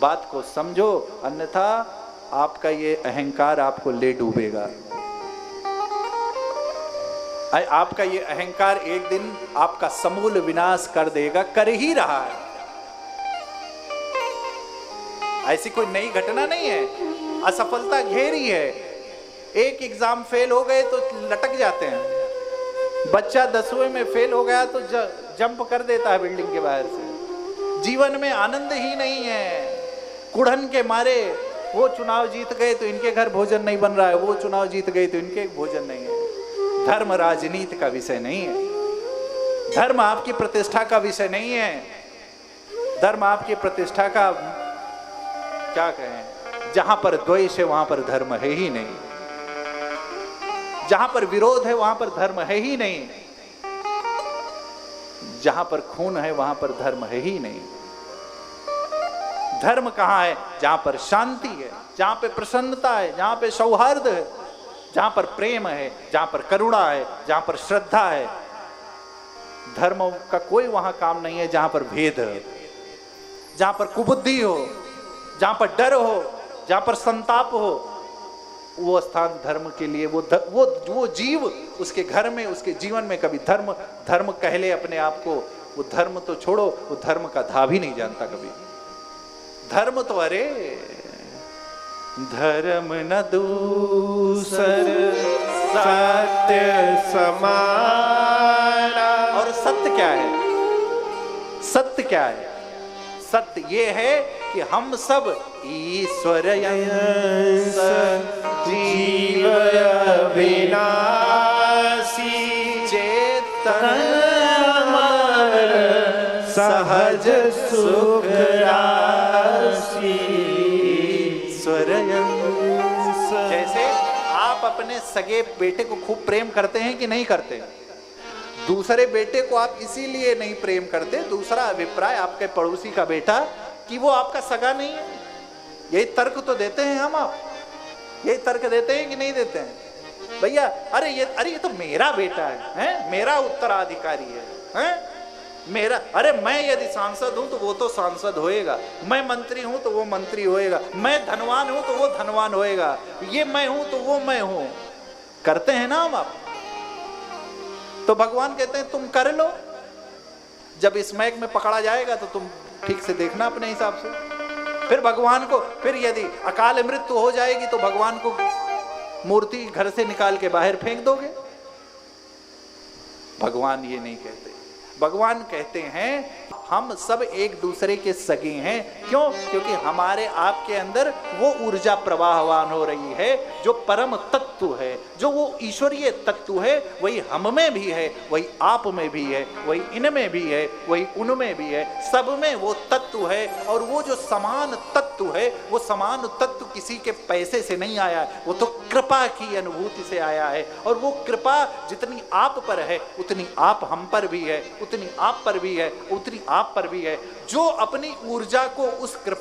बात को समझो, अन्यथा आपका ये अहंकार आपको ले डूबेगा। आपका ये अहंकार एक दिन आपका समूल विनाश कर देगा, कर ही रहा है। ऐसी कोई नई घटना नहीं है, असफलता घेरी है। एक एग्जाम फेल हो गए तो लटक जाते हैं, बच्चा 10वीं में फेल हो गया तो जंप कर देता है बिल्डिंग के बाहर से। जीवन में आनंद ही नहीं है, कुढ़न के मारे वो चुनाव जीत गए तो इनके घर भोजन नहीं बन रहा है, वो चुनाव जीत गए तो इनके भोजन नहीं है। धर्म राजनीति का विषय नहीं है, धर्म आपकी प्रतिष्ठा का विषय नहीं है। धर्म आपकी प्रतिष्ठा का क्या कहें, जहां पर द्वेष है वहां पर धर्म है ही नहीं, जहां पर विरोध है वहां पर धर्म है ही नहीं, जहां पर खून है वहां पर धर्म है ही नहीं। धर्म कहां है? जहां पर शांति है, जहां पे प्रसन्नता है, जहां पे सौहार्द है, जहां पर प्रेम है, जहां पर करुणा है, जहां पर श्रद्धा है। धर्म का कोई वहां काम नहीं है जहां पर भेद है, जहां पर कुबुद्धि हो, जहां पर डर हो, जहां पर संताप हो। वो स्थान धर्म के लिए वो जीव उसके घर में, उसके जीवन में कभी धर्म कह ले अपने आप को, वो धर्म तो छोड़ो, वो धर्म का धा भी नहीं जानता कभी। धर्म तो अरे धर्म न दूसर सत्य समाना। और सत्य क्या है? सत्य क्या है? सत्य ये है कि हम सब ईश्वर अंश जीव अविनाशी चेतन अमर सहज सुख राशि। जैसे आप अपने सगे बेटे को खूब प्रेम करते हैं कि नहीं करते? दूसरे बेटे को आप इसीलिए नहीं प्रेम करते, दूसरा अभिप्राय आपके पड़ोसी का बेटा कि वो आपका सगा नहीं है। यही तर्क तो देते हैं हम, आप यही तर्क देते हैं कि नहीं देते हैं? भैया अरे ये तो मेरा बेटा है, मेरा उत्तराधिकारी है, मेरा। अरे मैं यदि सांसद हूं तो वो तो सांसद होएगा, मैं मंत्री हूं तो वो मंत्री होएगा, मैं धनवान हूं तो वो धनवान होएगा, ये मैं हूं तो वो मैं हूं। करते हैं ना हम आप? तो भगवान कहते हैं तुम कर लो, जब इस महक में पकड़ा जाएगा तो तुम ठीक से देखना अपने हिसाब से। फिर भगवान को, फिर यदि अकाल मृत्यु हो जाएगी तो भगवान को मूर्ति घर से निकाल के बाहर फेंक दोगे। भगवान ये नहीं कहते, भगवान कहते हैं हम सब एक दूसरे के सगे हैं। क्यों? क्योंकि हमारे आपके अंदर वो ऊर्जा प्रवाहवान हो रही है जो परम तत्व है, जो वो ईश्वरीय तत्व है, वही हम में भी है, वही आप में भी है, वही इनमें भी है, वही उनमें भी है, सब में वो तत्व है। और वो जो समान तत्व है, वो समान तत्व किसी के पैसे से नहीं आया, वो तो कृपा की अनुभूति से आया है। और वो कृपा जितनी आप पर है उतनी आप हम पर भी है, उतनी आप पर भी है, उतनी आप पर भी है। जो अपनी ऊर्जा को उस कृपा